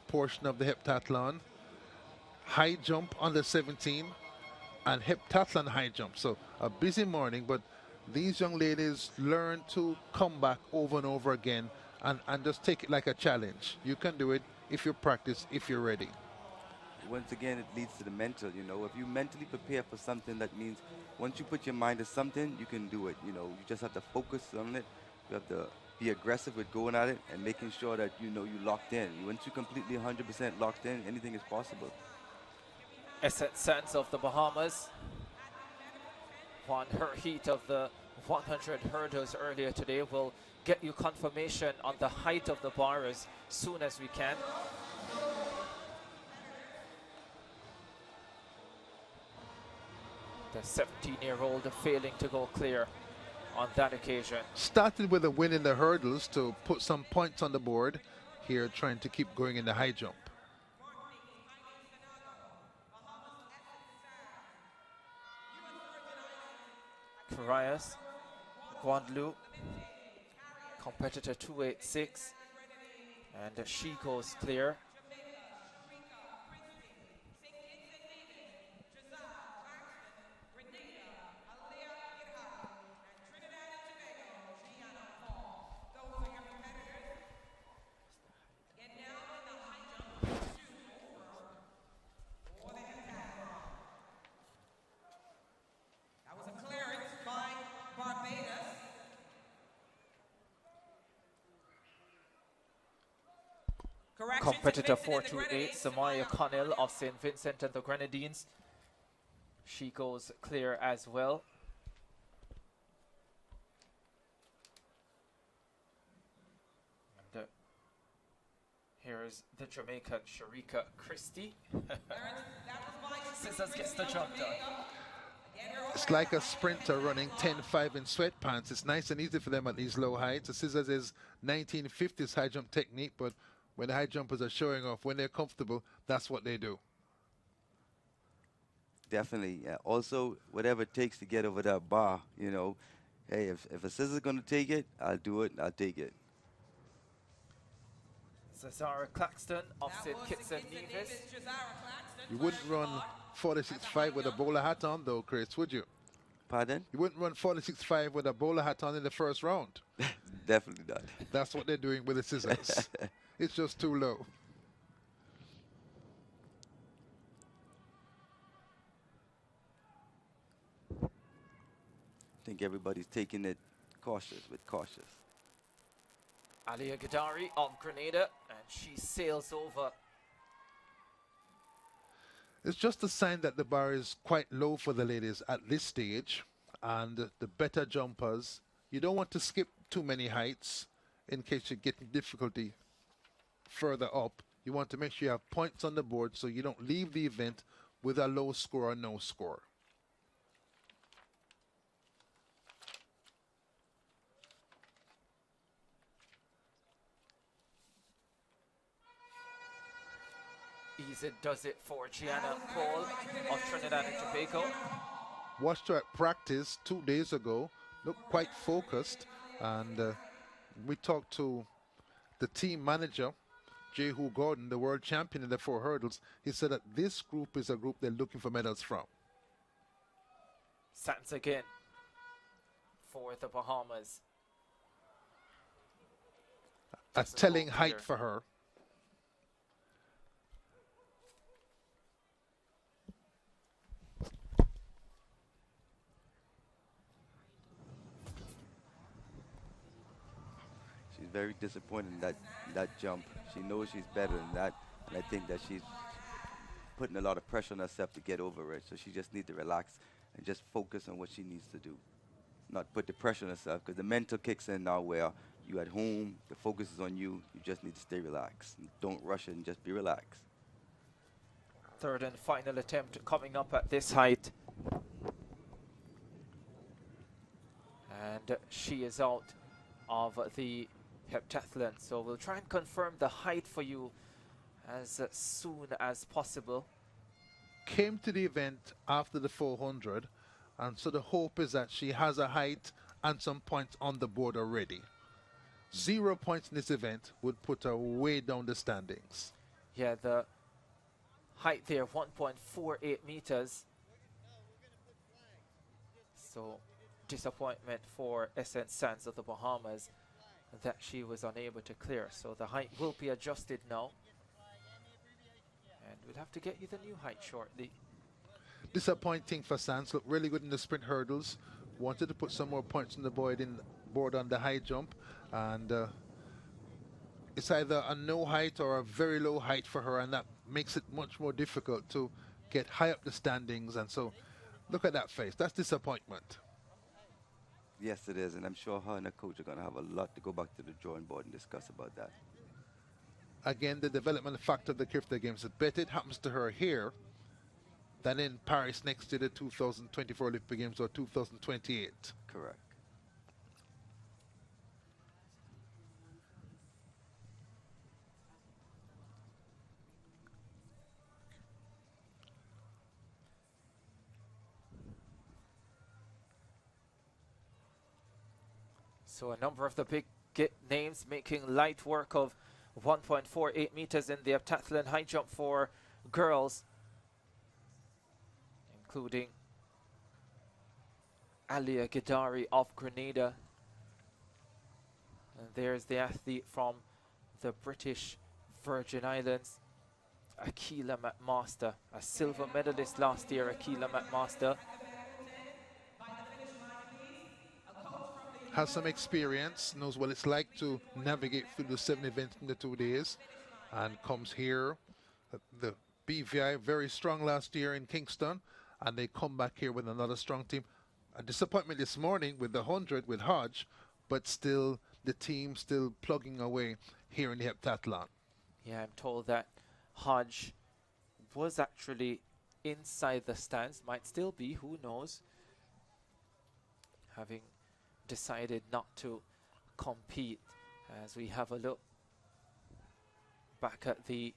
portion of the heptathlon, high jump under 17, and heptathlon high jump. So a busy morning, but these young ladies learn to come back over and over again and just take it like a challenge. You can do it if you practice, if you're ready. Once again, it leads to the mental, you know. If you mentally prepare for something, that means once you put your mind to something, you can do it, you know. You just have to focus on it. You have to be aggressive with going at it and making sure that, you know, you locked in. Once you're completely 100% locked in, anything is possible. CEEN of the Bahamas won her heat of the 100 hurdles earlier today. We'll get you confirmation on the height of the bar as soon as we can. The 17-year-old failing to go clear on that occasion. Started with a win in the hurdles to put some points on the board. Here trying to keep going in the high jump. Carias, Guadalupe, competitor 286, and she goes clear. Competitor 428, Samaya Connell of St. Vincent and the Grenadines. She goes clear as well. And here's the Jamaican Sharika Christie. Scissors gets the job done. It's like a sprinter running 10.5 in sweatpants. It's nice and easy for them at these low heights. The scissors is 1950s high jump technique, but when the high jumpers are showing off, when they're comfortable, that's what they do. Definitely. Yeah. Also, whatever it takes to get over that bar, you know. Hey, if a scissor's going to take it, I'll do it, I'll take it. Cesara Claxton of St. Kitts and Nevis. You wouldn't run 46.5 with a bowler hat on, though, Chris, would you? Pardon? You wouldn't run 46.5 with a bowler hat on in the first round. Definitely not. That's what they're doing with the scissors. It's just too low. I think everybody's taking it cautious. Alia Gadari of Grenada, and she sails over. It's just a sign that the bar is quite low for the ladies at this stage, and the better jumpers, you don't want to skip too many heights in case you get difficulty further up. You want to make sure you have points on the board so you don't leave the event with a low score or no score. Easy does it for Gianna Cole of Trinidad and Tobago. Watched her at practice 2 days ago, looked quite focused, and we talked to the team manager, Jehu Gordon, the world champion in the 4 hurdles. He said that this group is a group they're looking for medals from. Sands again for the Bahamas. A telling height for her. She's very disappointed in that jump. She knows she's better than that, and I think that she's putting a lot of pressure on herself to get over it. So she just needs to relax and just focus on what she needs to do. Not put the pressure on herself, because the mental kicks in now where you at home, the focus is on you. You just need to stay relaxed. Don't rush it and just be relaxed. Third and final attempt coming up at this height. And she is out of the heptathlon. So we'll try and confirm the height for you as soon as possible. Came to the event after the 400, and so the hope is that she has a height and some points on the board already. 0 points in this event would put her way down the standings. Yeah, the height there, 1.48 meters. So disappointment for Essence Sands of the Bahamas that she was unable to clear. So the height will be adjusted now. And we'll have to get you the new height shortly. Disappointing for Sands. Looked really good in the sprint hurdles. Wanted to put some more points on the board on the high jump. And it's either a no height or a very low height for her, and that makes it much more difficult to get high up the standings. And so look at that face. That's disappointment. Yes, it is, and I'm sure her and her coach are going to have a lot to go back to the drawing board and discuss about that. Again, the development factor of the CARIFTA Games. I bet it happens to her here than in Paris next year, the 2024 Olympic Games or 2028. Correct. So a number of the big names making light work of 1.48 meters in the heptathlon high jump for girls, including Alia Gidari of Grenada. And there's the athlete from the British Virgin Islands, Akila McMaster, a silver medalist last year, Akila McMaster. Has some experience, knows what it's like to navigate through the 7 events in the 2 days, and comes here. The BVI very strong last year in Kingston, and they come back here with another strong team. A disappointment this morning with the 100 with Hodge, but still the team still plugging away here in the heptathlon. Yeah, I'm told that Hodge was actually inside the stands, might still be, who knows, having decided not to compete. As we have a look back at the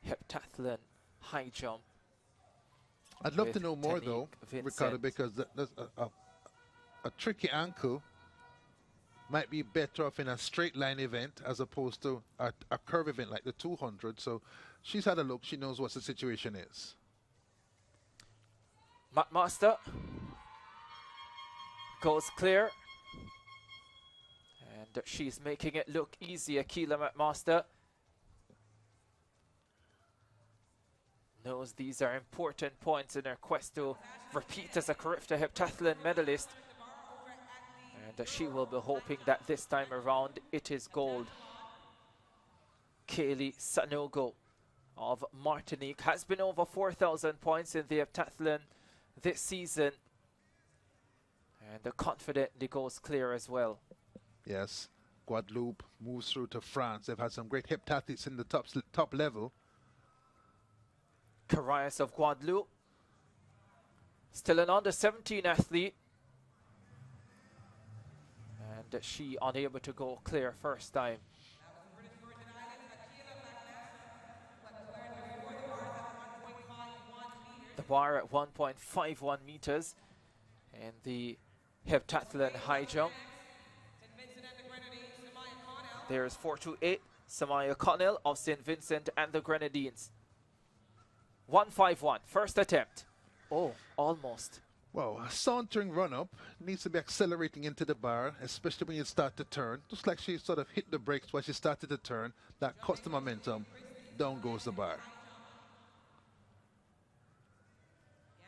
heptathlon high jump. I'd love to know more though, Ricardo, because there's a tricky ankle might be better off in a straight line event as opposed to a curve event like the 200. So she's had a look, she knows what the situation is. McMaster goes clear. And she's making it look easy, Akila McMaster. Knows these are important points in her quest to repeat as a CARIFTA heptathlon medalist. And she will be hoping that this time around it is gold. Kaylee Sanogo of Martinique has been over 4,000 points in the heptathlon this season. And confidently goes clear as well. Yes, Guadeloupe moves through to France. They've had some great heptathletes in the top level. Carias of Guadeloupe, still an under-17 athlete. And she unable to go clear first time. The bar at 1.51 meters in the heptathlon high jump. There's 428, Samaya Connell of St. Vincent and the Grenadines. 151, first attempt. Oh, almost. Well, a sauntering run-up needs to be accelerating into the bar, especially when you start to turn. Just like she sort of hit the brakes while she started to turn. That cuts the momentum. Down goes the bar.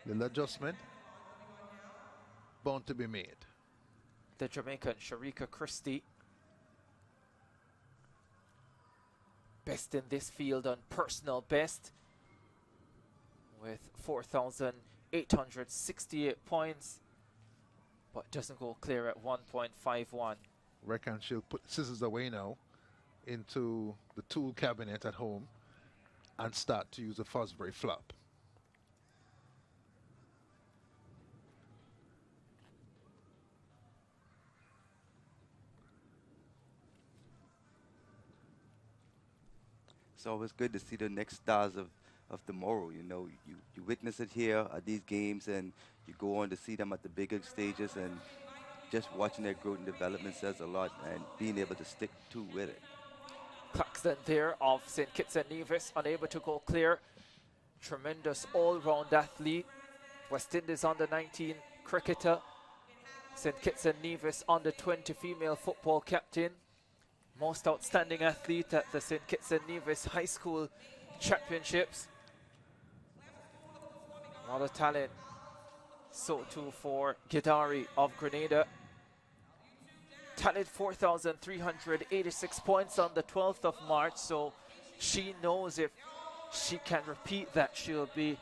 Little adjustment. Bound to be made. The Jamaican Sharika Christie, best in this field on personal best with 4,868 points, but doesn't go clear at 1.51. Reckon she'll put scissors away now into the tool cabinet at home and start to use a Fosbury flop. It's always good to see the next stars of tomorrow. You know, you witness it here at these games, and you go on to see them at the bigger stages, and just watching their growth and development says a lot, and being able to stick to with it. Claxton there of St. Kitts and Nevis, unable to go clear. Tremendous all-round athlete. West Indies under 19 cricketer. St. Kitts and Nevis under 20 female football captain. Most outstanding athlete at the St. Kitts and Nevis High School Championships. A lot of talent. So too for Gidari of Grenada. Tallied 4,386 points on the 12th of March, so she knows if she can repeat that, she'll be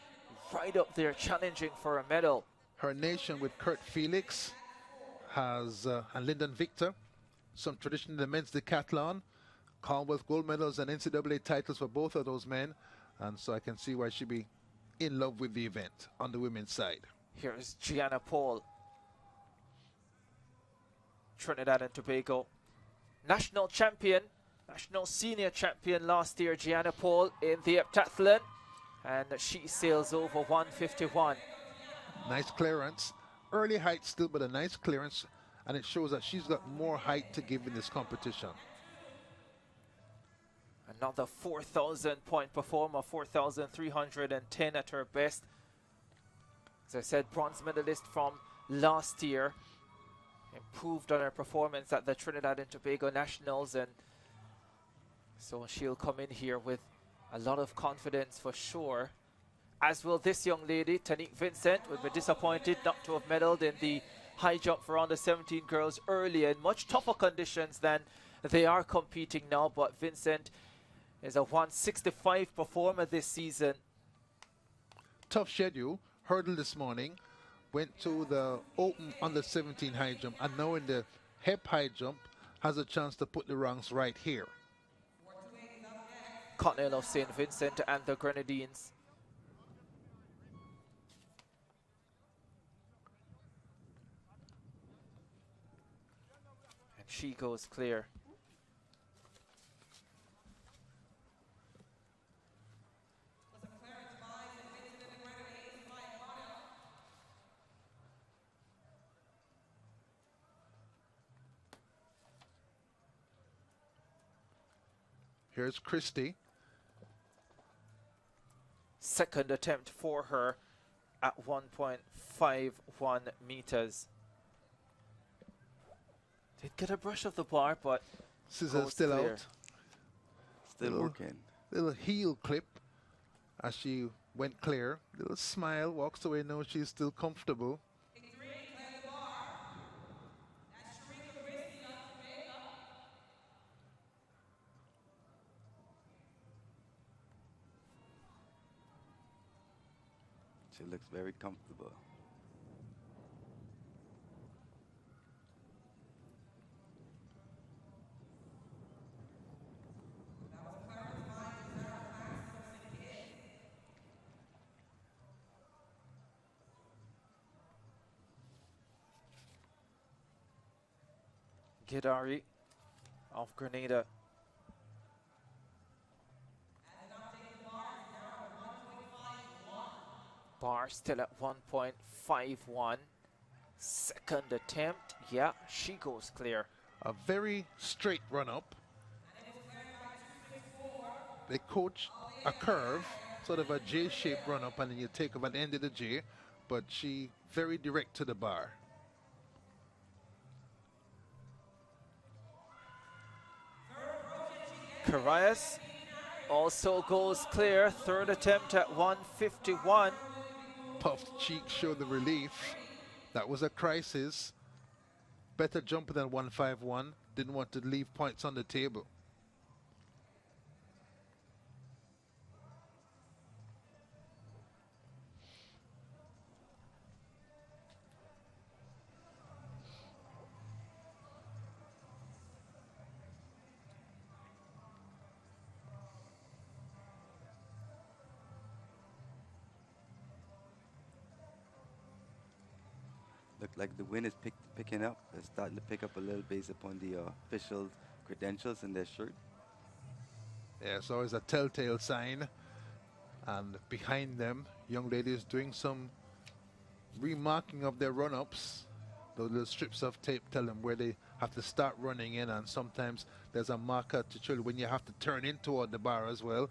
right up there challenging for a medal. Her nation with Kurt Felix has and Lyndon Victor, some tradition in the men's decathlon, Commonwealth gold medals and NCAA titles for both of those men, and so I can see why she'd be in love with the event on the women's side. Here's Gianna Paul, Trinidad and Tobago national champion, national senior champion last year, Gianna Paul in the Heptathlon, and she sails over 151. Nice clearance, early height still, but a nice clearance, and it shows that she's got more height to give in this competition. Another 4,000 point performer, 4,310 at her best. As I said, bronze medalist from last year. Improved on her performance at the Trinidad and Tobago Nationals, and so she'll come in here with a lot of confidence for sure. As will this young lady, Tanique Vincent, will be disappointed not to have medaled in the high jump for under 17 girls earlier in much tougher conditions than they are competing now, but Vincent is a 165 performer this season. Tough schedule, hurdle this morning, went to the open under 17 high jump, and now in the Hep high jump has a chance to put the ranks right here. Connell of St. Vincent and the Grenadines. And she goes clear. Here's Christie. Second attempt for her at 1.51 meters. Did get a brush of the bar, but Scissors still clear. out. Still working. Little heel clip as she went clear. Little smile, walks away, knows she's still comfortable. She looks very comfortable. Gidari of Grenada. Bar still at 1.51. Second attempt. Yeah, she goes clear. A very straight run up. They coach a curve, sort of a J-shaped run up, and then you take up at the end of the J, but she very direct to the bar. Carias also goes clear. Third attempt at 151. Puffed cheeks show the relief. That was a crisis. Better jumper than 151. Didn't want to leave points on the table. Look like the wind is picking up. It's starting to pick up a little based upon the official credentials in their shirt. Yeah, it's always a telltale sign. And behind them, young ladies doing some remarking of their run-ups. Those little strips of tape tell them where they have to start running in, and sometimes there's a marker to show you when you have to turn in toward the bar as well.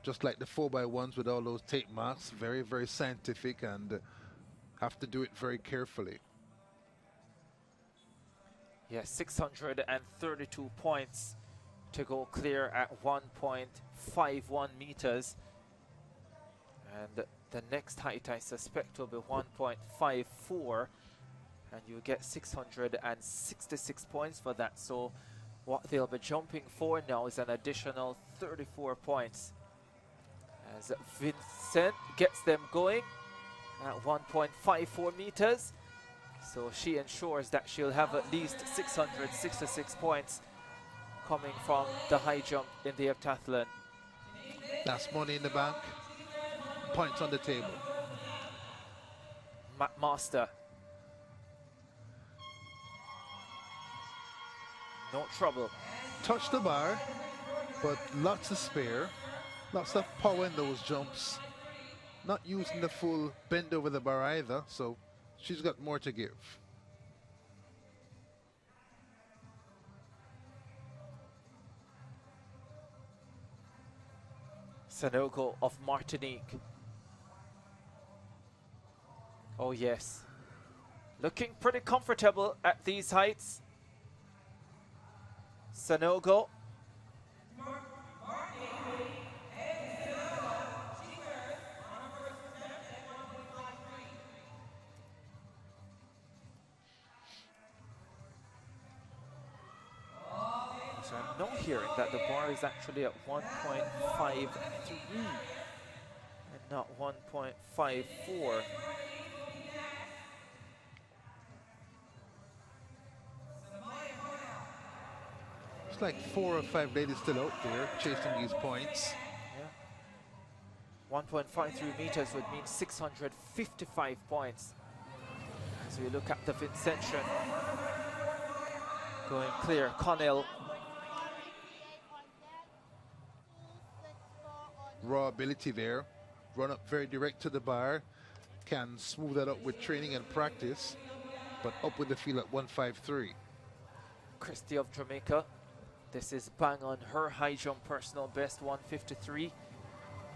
Just like the 4x1s with all those tape marks, very, very scientific, and have to do it very carefully. Yeah, 632 points to go clear at 1.51 meters. And the next height I suspect will be 1.54, and you get 666 points for that. So what they'll be jumping for now is an additional 34 points. As Vincent gets them going at 1.54 meters. So she ensures that she'll have at least 666 points coming from the high jump in the heptathlon. That's money in the bank, points on the table. Master. No trouble. Touch the bar, but lots of spare, lots of power in those jumps. Not using the full bend over the bar either, so she's got more to give. Sanogo of Martinique. Oh yes. Looking pretty comfortable at these heights. Sanogo. So I'm not hearing that the bar is actually at 1.53 and not 1.54. It's like 4 or 5 ladies still out there chasing these points. Yeah. 1.53 meters would mean 655 points. As we look at the Vincentian going clear, Connell. Raw ability there, run up very direct to the bar, can smooth that up with training and practice, but up with the field at 153. Christie of Jamaica. This is bang on her high jump personal best, 153.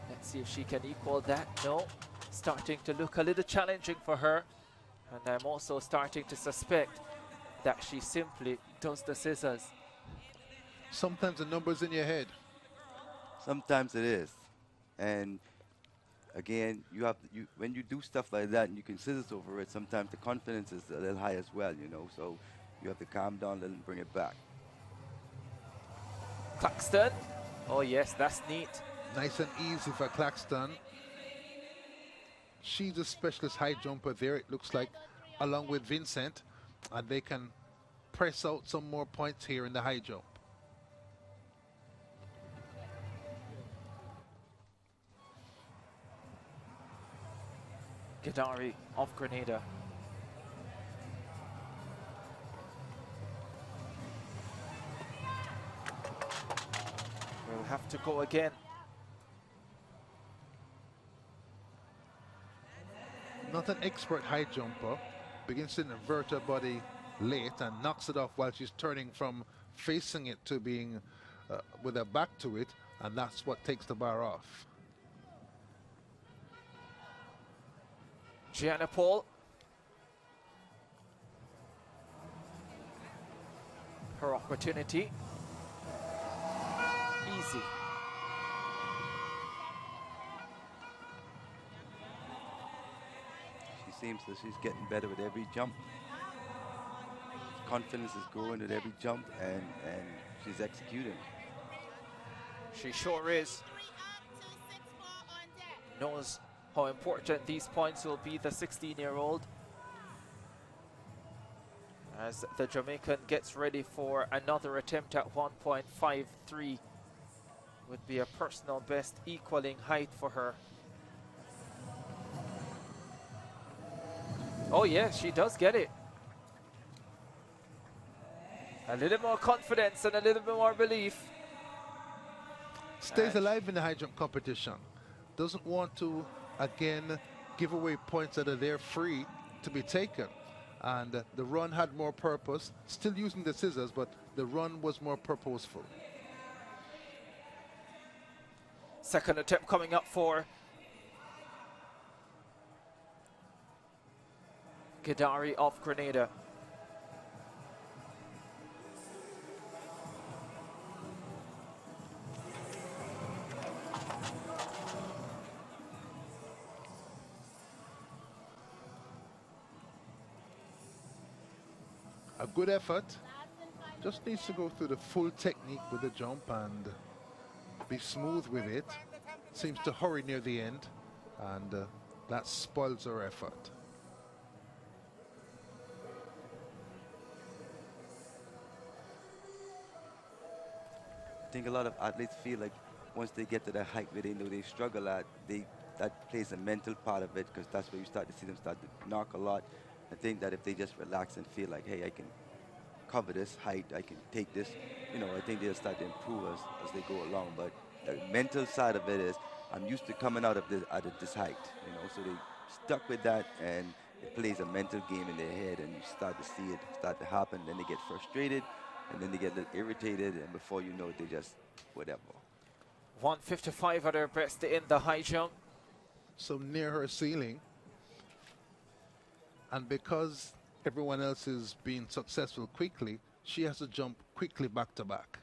Let's see if she can equal that. No, starting to look a little challenging for her. And I'm also starting to suspect that she simply does the scissors. Sometimes the number's in your head. Sometimes it is. And again, you have to, when you do stuff like that and you can scissors over it, sometimes the confidence is a little high as well, you know. So you have to calm down a little and bring it back. Claxton. Oh yes, that's neat. Nice and easy for Claxton. She's a specialist high jumper there, it looks like, along with Vincent, and they can press out some more points here in the high jump. Gadari of Grenada. We'll have to go again. Not an expert high jumper, begins to invert her body late and knocks it off while she's turning from facing it to being with her back to it, and that's what takes the bar off. Gianna Paul. Her opportunity. Easy. She seems that she's getting better with every jump. Confidence is growing at every jump, and she's executing. She sure is. Knows how important these points will be, the 16-year-old. As the Jamaican gets ready for another attempt at 1.53, would be a personal best equaling height for her. Oh yes, she does get it. A little more confidence and a little bit more belief. Stays alive in the high jump competition. Doesn't want to, again, give away points that are there free to be taken. and the run had more purpose. Still using the scissors, but the run was more purposeful. Second attempt coming up for Gidari of Grenada. A good effort. Just needs to go through the full technique with the jump and be smooth with it. Seems to hurry near the end, and that spoils her effort. I think a lot of athletes feel like once they get to that height where they know they struggle at, that plays a mental part of it, because that's where you start to see them start to knock a lot. I think that if they just relax and feel like, hey, I can cover this height, I can take this, I think they'll start to improve as they go along. But the mental side of it is, I'm used to coming out of this height, so they stuck with that, and it plays a mental game in their head, and you start to see it start to happen. Then they get frustrated, and then they get a little irritated, and before you know it, they just whatever. 155 at her best in the high jump. So near her ceiling, and because everyone else is being successful quickly, she has to jump quickly back to back.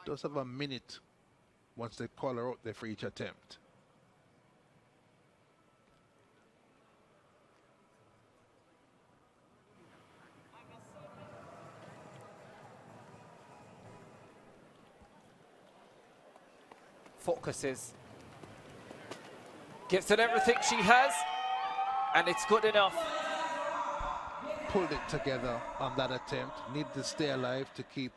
Does have a minute once they call her out there for each attempt. Focuses. Gives it everything she has, and it's good enough. Pulled it together on that attempt. Need to stay alive to keep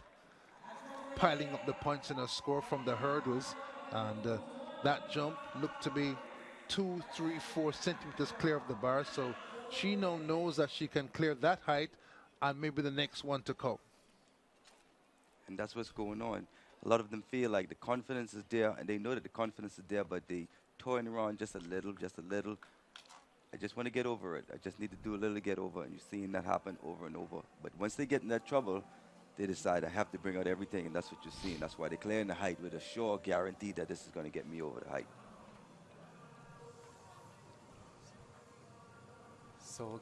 piling up the points in her score from the hurdles, and that jump looked to be 2, 3, 4 centimeters clear of the bar, so she now knows that she can clear that height and maybe the next one to come. And that's what's going on. A lot of them feel like the confidence is there, and they know that the confidence is there, but they toying around just a little. I just want to get over it. I just need to do a little to get over, and you're seeing that happen over and over. But once they get in that trouble, they decide, I have to bring out everything, and that's what you're seeing. That's why they're clearing the height with a sure guarantee that this is going to get me over the height. So